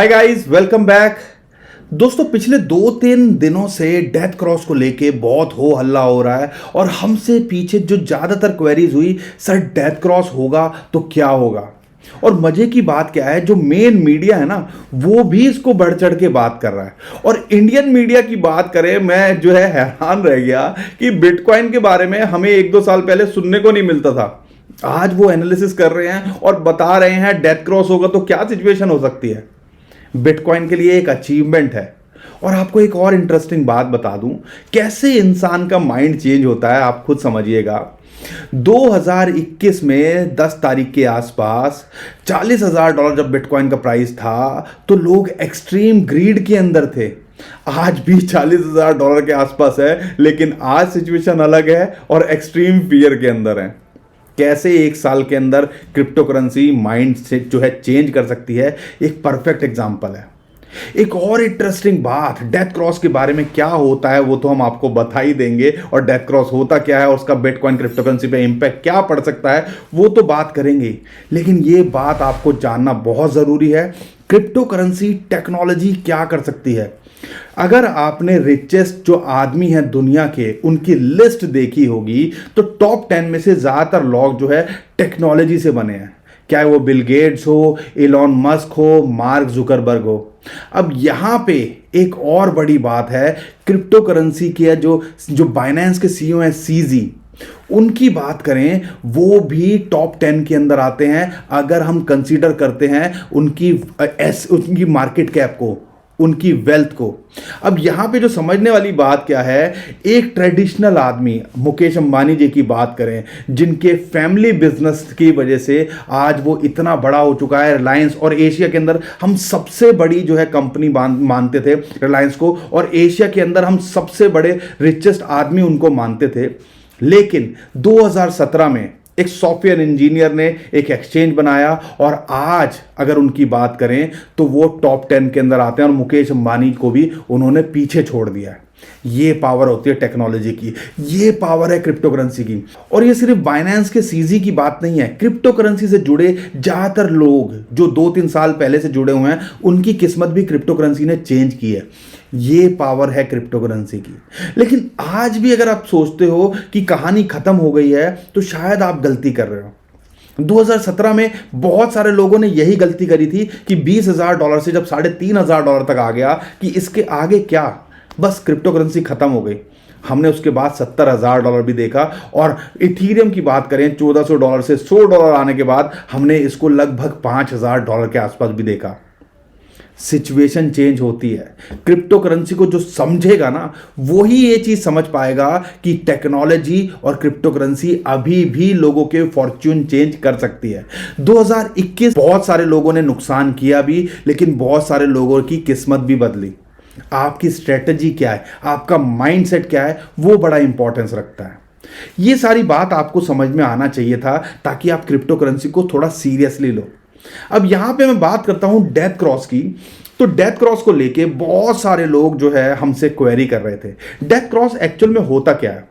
Hi guys, welcome back. दोस्तों, पिछले 2-3 दिनों से डेथ क्रॉस को लेके बहुत हो हल्ला हो रहा है और हमसे पीछे जो ज़्यादातर क्वेरीज हुई, सर डेथ क्रॉस होगा तो क्या होगा। और मजे की बात क्या है, जो मेन मीडिया है ना, वो भी इसको बढ़ चढ़ के बात कर रहा है। और इंडियन मीडिया की बात करें, मैं जो है हैरान रह गया कि बिटकॉइन के बारे में हमें 1-2 साल पहले सुनने को नहीं मिलता था। आज वो एनालिसिस कर रहे हैं और बता रहे हैं डेथ क्रॉस होगा तो क्या सिचुएशन हो सकती है। बिटकॉइन के लिए एक अचीवमेंट है। और आपको एक और इंटरेस्टिंग बात बता दूं, कैसे इंसान का माइंड चेंज होता है, आप खुद समझिएगा। 2021 में 10 तारीख के आसपास $40,000 जब बिटकॉइन का प्राइस था तो लोग एक्सट्रीम ग्रीड के अंदर थे। आज भी $40,000 के आसपास है, लेकिन आज सिचुएशन अलग है और एक्सट्रीम फियर के अंदर है। कैसे एक साल के अंदर क्रिप्टो करेंसी माइंड से जो है चेंज कर सकती है, एक परफेक्ट एग्जांपल है। एक और इंटरेस्टिंग बात, डेथ क्रॉस के बारे में क्या होता है वो तो हम आपको बता ही देंगे, और डेथ क्रॉस होता क्या है और उसका बिटकॉइन क्रिप्टो करेंसी पे इंपैक्ट क्या पड़ सकता है वो तो बात करेंगे। लेकिन ये बात आपको जानना बहुत जरूरी है, क्रिप्टो करेंसी टेक्नोलॉजी क्या कर सकती है। अगर आपने रिचेस्ट जो आदमी हैं दुनिया के, उनकी लिस्ट देखी होगी तो टॉप 10 में से ज्यादातर लोग जो है टेक्नोलॉजी से बने हैं। चाहे वो बिल गेट्स हो, एलॉन मस्क हो, मार्क जुकरबर्ग हो। अब यहां पे एक और बड़ी बात है, क्रिप्टो करेंसी की जो बाइनेंस के सीईओ हैं सीजी, उनकी बात करें, वो भी टॉप 10 के अंदर आते हैं अगर हम कंसीडर करते हैं उनकी मार्केट कैप को, उनकी वेल्थ को। अब यहां पे जो समझने वाली बात क्या है, एक ट्रेडिशनल आदमी मुकेश अंबानी जी की बात करें, जिनके फैमिली बिजनेस की वजह से आज वो इतना बड़ा हो चुका है। रिलायंस, और एशिया के अंदर हम सबसे बड़ी जो है कंपनी मानते थे रिलायंस को, और एशिया के अंदर हम सबसे बड़े रिचेस्ट आदमी उनको मानते थे। लेकिन 2017 में एक सॉफ्टवेयर इंजीनियर ने एक एक्सचेंज बनाया और आज अगर उनकी बात करें तो वो टॉप 10 के अंदर आते हैं, और मुकेश अंबानी को भी उन्होंने पीछे छोड़ दिया है। ये पावर होती है टेक्नोलॉजी की, ये पावर है क्रिप्टो करेंसी की। और ये सिर्फ बाइनेंस के सीजी की बात नहीं है, क्रिप्टो करेंसी से जुड़े ज्यादातर लोग जो 2-3 साल पहले से जुड़े हुए हैं, उनकी किस्मत भी क्रिप्टो करेंसी ने चेंज की है। ये पावर है क्रिप्टो करेंसी की। लेकिन आज भी अगर आप सोचते हो कि कहानी खत्म हो गई है तो शायद आप गलती कर रहे हो। 2017 में बहुत सारे लोगों ने यही गलती करी थी कि $20,000 से जब $3,500 तक आ गया कि इसके आगे क्या, बस क्रिप्टो करेंसी खत्म हो गई। हमने उसके बाद $70,000 भी देखा, और इथीरियम की बात करें $1,400 से $100 आने के बाद हमने इसको लगभग $5,000 के आसपास भी देखा। सिचुएशन चेंज होती है। क्रिप्टो करेंसी को जो समझेगा ना, वही ये चीज समझ पाएगा कि टेक्नोलॉजी और क्रिप्टो करेंसी अभी भी लोगों के फॉर्च्यून चेंज कर सकती है। 2021 बहुत सारे लोगों ने नुकसान किया भी, लेकिन बहुत सारे लोगों की किस्मत भी बदली। आपकी स्ट्रेटजी क्या है, आपका माइंडसेट क्या है, वो बड़ा इंपॉर्टेंस रखता है। ये सारी बात आपको समझ में आना चाहिए था, ताकि आप क्रिप्टो करेंसी को थोड़ा सीरियसली लो। अब यहां पे मैं बात करता हूं डेथ क्रॉस की। तो डेथ क्रॉस को लेके बहुत सारे लोग जो है हमसे क्वेरी कर रहे थे, डेथ क्रॉस एक्चुअल में होता क्या है।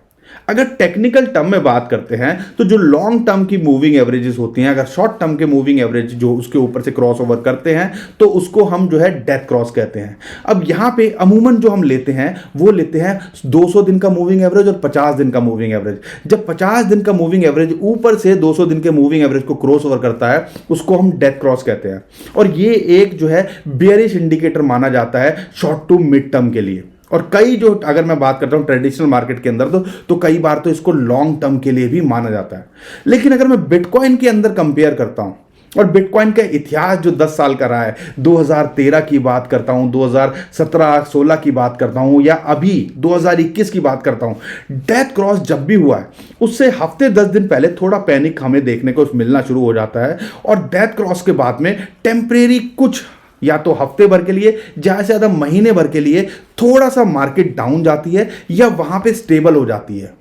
अगर टेक्निकल टर्म में बात करते हैं तो जो लॉन्ग टर्म की मूविंग एवरेजेस होती हैं, अगर शॉर्ट टर्म के मूविंग एवरेज जो उसके ऊपर से क्रॉस ओवर करते हैं तो उसको हम जो है डेथ क्रॉस कहते हैं। अब यहां पे अमूमन जो हम लेते हैं वो लेते हैं 200 दिन का मूविंग एवरेज और 50 दिन का मूविंग एवरेज। जब 50 दिन का मूविंग एवरेज ऊपर से 200 दिन के मूविंग एवरेज को क्रॉस ओवर करता है, उसको हम डेथ क्रॉस कहते हैं। और ये एक जो है बेयरिश इंडिकेटर माना जाता है शॉर्ट टू मिड टर्म के लिए। और कई जो, अगर मैं बात करता हूं ट्रेडिशनल मार्केट के अंदर, तो कई बार तो इसको लॉन्ग टर्म के लिए भी माना जाता है। लेकिन अगर मैं बिटकॉइन के अंदर कंपेयर करता हूं, और बिटकॉइन का इतिहास जो 10 साल का रहा है, 2013 की बात करता हूं, 2017-16 की बात करता हूं, या अभी 2021 की बात करता हूं, डेथ क्रॉस जब भी हुआ है उससे हफ्ते 10 दिन पहले थोड़ा पैनिक हमें देखने को मिलना शुरू हो जाता है। और डेथ क्रॉस के बाद में टेम्परेरी कुछ, या तो हफ्ते भर के लिए, ज्यादा से ज्यादा महीने भर के लिए थोड़ा सा मार्केट डाउन जाती है या वहां पे स्टेबल हो जाती है।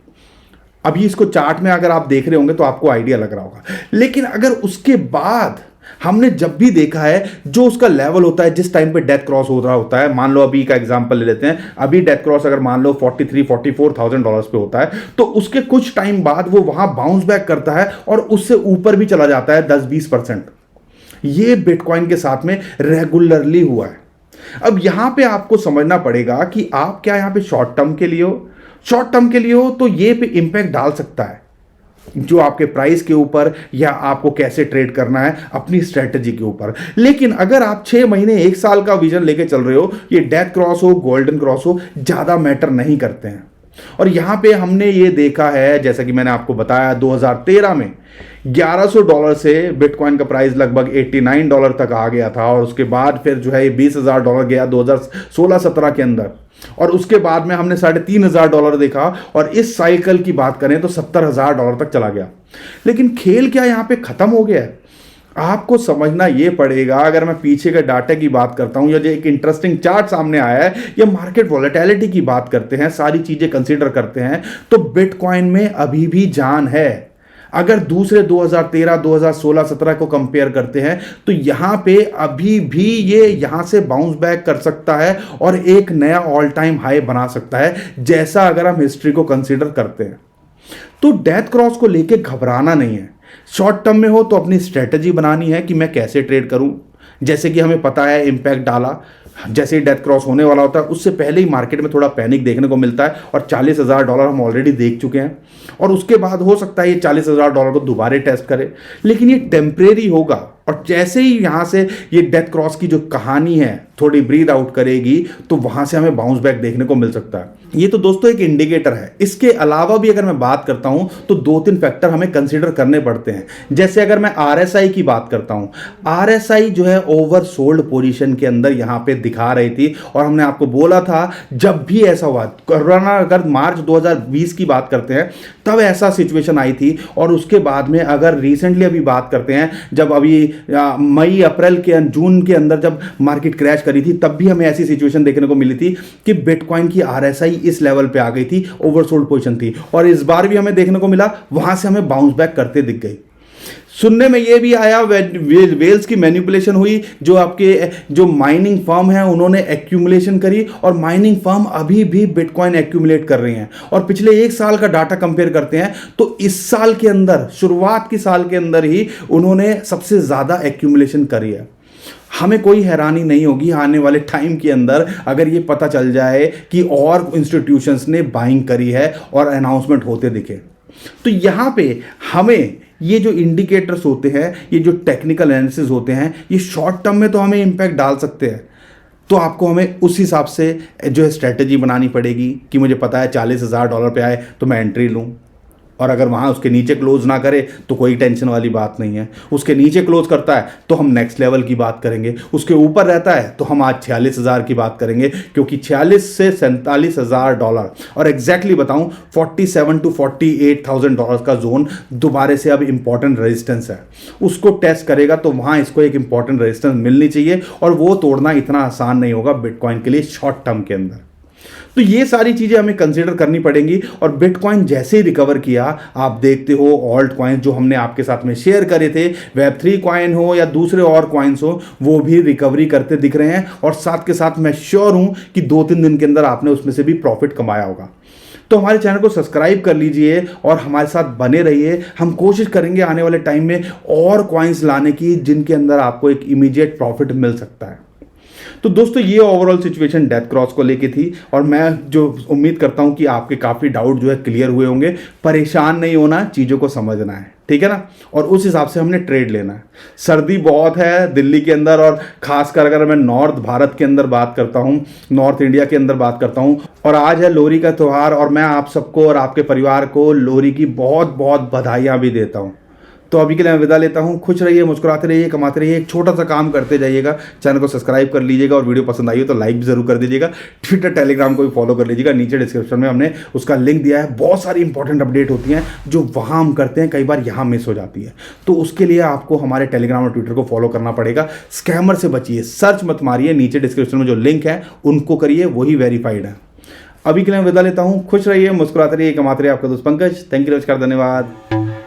अभी इसको चार्ट में अगर आप देख रहे होंगे तो आपको आइडिया लग रहा होगा। लेकिन अगर उसके बाद हमने जब भी देखा है, जो उसका लेवल होता है जिस टाइम पे डेथ क्रॉस हो रहा होता है, मान लो अभी का एग्जांपल ले लेते हैं, अभी डेथ क्रॉस अगर मान लो $43,000-44,000 पे होता है, तो उसके कुछ टाइम बाद वो वहां बाउंस बैक करता है और उससे ऊपर भी चला जाता है 10-20%। ये बिटकॉइन के साथ में रेगुलरली हुआ है। अब यहां पे आपको समझना पड़ेगा कि आप क्या यहां पे शॉर्ट टर्म के लिए हो। शॉर्ट टर्म के लिए हो तो ये पे इंपैक्ट डाल सकता है जो आपके प्राइस के ऊपर, या आपको कैसे ट्रेड करना है अपनी स्ट्रेटजी के ऊपर। लेकिन अगर आप 6 महीने 1 साल का विजन लेके चल रहे हो, ये डेथ क्रॉस हो, गोल्डन क्रॉस हो, ज्यादा मैटर नहीं करते हैं। और यहां पे हमने ये देखा है, जैसा कि मैंने आपको बताया, 2013 में $1100 से बिटकॉइन का प्राइस लगभग $89 तक आ गया था, और उसके बाद फिर जो है ये $20,000 गया 2016-17 के अंदर, और उसके बाद में हमने $3,500 देखा, और इस साइकिल की बात करें तो $70,000 तक चला गया। लेकिन खेल क्या यहां पे खत्म हो गया है? आपको समझना यह पड़ेगा। अगर मैं पीछे के डाटा की बात करता हूं, या जो एक इंटरेस्टिंग चार्ट सामने आया है, या मार्केट वॉलेटिलिटी की बात करते हैं, सारी चीजें कंसीडर करते हैं, तो बिटकॉइन में अभी भी जान है। अगर दूसरे 2013, 2016, 17 को कंपेयर करते हैं तो यहां पे अभी भी ये यहां से बाउंस बैक कर सकता है और एक नया ऑल टाइम हाई बना सकता है, जैसा अगर हम हिस्ट्री को कंसीडर करते हैं। तो डेथ क्रॉस को लेके घबराना नहीं है। शॉर्ट टर्म में हो तो अपनी स्ट्रेटजी बनानी है कि मैं कैसे ट्रेड करूं। जैसे कि हमें पता है इंपैक्ट डाला, जैसे ही डेथ क्रॉस होने वाला होता है उससे पहले ही मार्केट में थोड़ा पैनिक देखने को मिलता है, और $40,000 हम ऑलरेडी देख चुके हैं, और उसके बाद हो सकता है ये $40,000 को दोबारा टेस्ट करे, लेकिन ये टेम्परेरी होगा। और जैसे ही यहां से ये डेथ क्रॉस की जो कहानी है थोड़ी ब्रीद आउट करेगी, तो वहां से हमें बाउंस बैक देखने को मिल सकता है। ये तो दोस्तों एक इंडिकेटर है। इसके अलावा भी अगर मैं बात करता हूं तो 2-3 फैक्टर हमें कंसीडर करने पड़ते हैं। जैसे अगर मैं RSI की बात करता हूं, RSI जो है ओवर सोल्ड पोजीशन के अंदर यहां पे दिखा रही थी, और हमने आपको बोला था जब भी ऐसा हुआ, कोरोना, अगर मार्च 2020 की बात करते हैं तब ऐसा सिचुएशन आई थी, और उसके बाद में अगर रिसेंटली अभी बात करते हैं, जब अभी मई अप्रैल के जून के अंदर जब मार्केट क्रैश करी थी, तब भी हमें ऐसी सिचुएशन देखने को मिली थी कि बिटकॉइन की RSI इस लेवल पे आ गई थी, ओवरसोल्ड पोजीशन थी, और इस बार भी हमें देखने को मिला, वहां से हमें बाउंस बैक करते दिख गई। सुनने में यह भी आया वेल्स की मैनिपुलेशन हुई, जो आपके जो माइनिंग फर्म है उन्होंने एक्यूमुलेशन करी, और माइनिंग फर्म अभी भी बिटकॉइन एक्यूमुलेट कर रही हैं। और पिछले 1 साल का डाटा कंपेयर करते हैं तो इस साल के अंदर, शुरुआत के साल के अंदर ही उन्होंने सबसे ज्यादा एक्यूमुलेशन करी है। हमें कोई हैरानी नहीं होगी आने वाले टाइम के अंदर अगर ये पता चल जाए कि और इंस्टीट्यूशंस ने बाइंग करी है और अनाउंसमेंट होते दिखे। तो यहां पे हमें ये जो इंडिकेटर्स होते हैं, ये जो टेक्निकल एनालिसिस होते हैं, ये शॉर्ट टर्म में तो हमें इंपैक्ट डाल सकते हैं। तो आपको हमें उस हिसाब से जो है स्ट्रेटजी बनानी पड़ेगी कि मुझे पता है $40,000 पे आए तो मैं एंट्री लूँ, और अगर वहाँ उसके नीचे क्लोज ना करे तो कोई टेंशन वाली बात नहीं है। उसके नीचे क्लोज करता है तो हम नेक्स्ट लेवल की बात करेंगे, उसके ऊपर रहता है तो हम आज 46,000 की बात करेंगे, क्योंकि 46 से $47,000 और एग्जैक्टली बताऊं $47,000 to $48,000 का जोन दोबारा से अब इंपॉर्टेंट रेजिस्टेंस है। उसको टेस्ट करेगा तो वहाँ इसको एक इंपॉर्टेंट रेजिस्टेंस मिलनी चाहिए, और वो तोड़ना इतना आसान नहीं होगा बिटकॉइन के लिए शॉर्ट टर्म के अंदर। तो ये सारी चीजें हमें कंसीडर करनी पड़ेंगी। और बिटकॉइन जैसे ही रिकवर किया, आप देखते हो ऑल्ट कॉइन जो हमने आपके साथ में शेयर करे थे, Web3 कॉइन हो या दूसरे और कॉइन्स हो, वो भी रिकवरी करते दिख रहे हैं। और साथ के साथ मैं श्योर हूं कि 2-3 दिन के अंदर आपने उसमें से भी प्रॉफिट कमाया होगा। तो हमारे चैनल को सब्सक्राइब कर लीजिए और हमारे साथ बने रहिए। हम कोशिश करेंगे आने वाले टाइम में और कॉइन्स लाने की जिनके अंदर आपको एक इमीडिएट प्रॉफिट मिल सकता है। तो दोस्तों ये ओवरऑल सिचुएशन डेथ क्रॉस को लेके थी, और मैं जो उम्मीद करता हूं कि आपके काफ़ी डाउट जो है क्लियर हुए होंगे। परेशान नहीं होना, चीज़ों को समझना है, ठीक है ना, और उस हिसाब से हमने ट्रेड लेना है। सर्दी बहुत है दिल्ली के अंदर, और खासकर अगर मैं नॉर्थ भारत के अंदर बात करता हूं, नॉर्थ इंडिया के अंदर बात करता हूं, और आज है लोहड़ी का त्यौहार, और मैं आप सबको और आपके परिवार को लोहड़ी की बहुत बहुत बधाइयाँ भी देता हूँ। तो अभी के लिए मैं विदा लेता हूँ। खुश रहिए, मुस्कुराते रहिए, कमाते रहिए, एक छोटा सा काम करते जाइएगा। चैनल को सब्सक्राइब कर लीजिएगा, और वीडियो पसंद आई हो तो लाइक भी जरूर कर दीजिएगा। ट्विटर, टेलीग्राम को भी फॉलो कर लीजिएगा, नीचे डिस्क्रिप्शन में हमने उसका लिंक दिया है। बहुत सारी इंपॉर्टेंट अपडेट होती हैं जो वहाँ हम करते हैं, कई बार यहाँ मिस हो जाती है। तो उसके लिए आपको हमारे टेलीग्राम और ट्विटर को फॉलो करना पड़ेगा। स्कैमर से बचिए, सर्च मत मारिए, नीचे डिस्क्रिप्शन में जो लिंक है उनको करिए, वही वेरीफाइड है। अभी के लिए मैं विदा लेता हूँ। खुश रहिए, मुस्कुराते रहिए, कमाते रहिए। आपका दोस्त पंकज। थैंक यू, नमस्कार, धन्यवाद।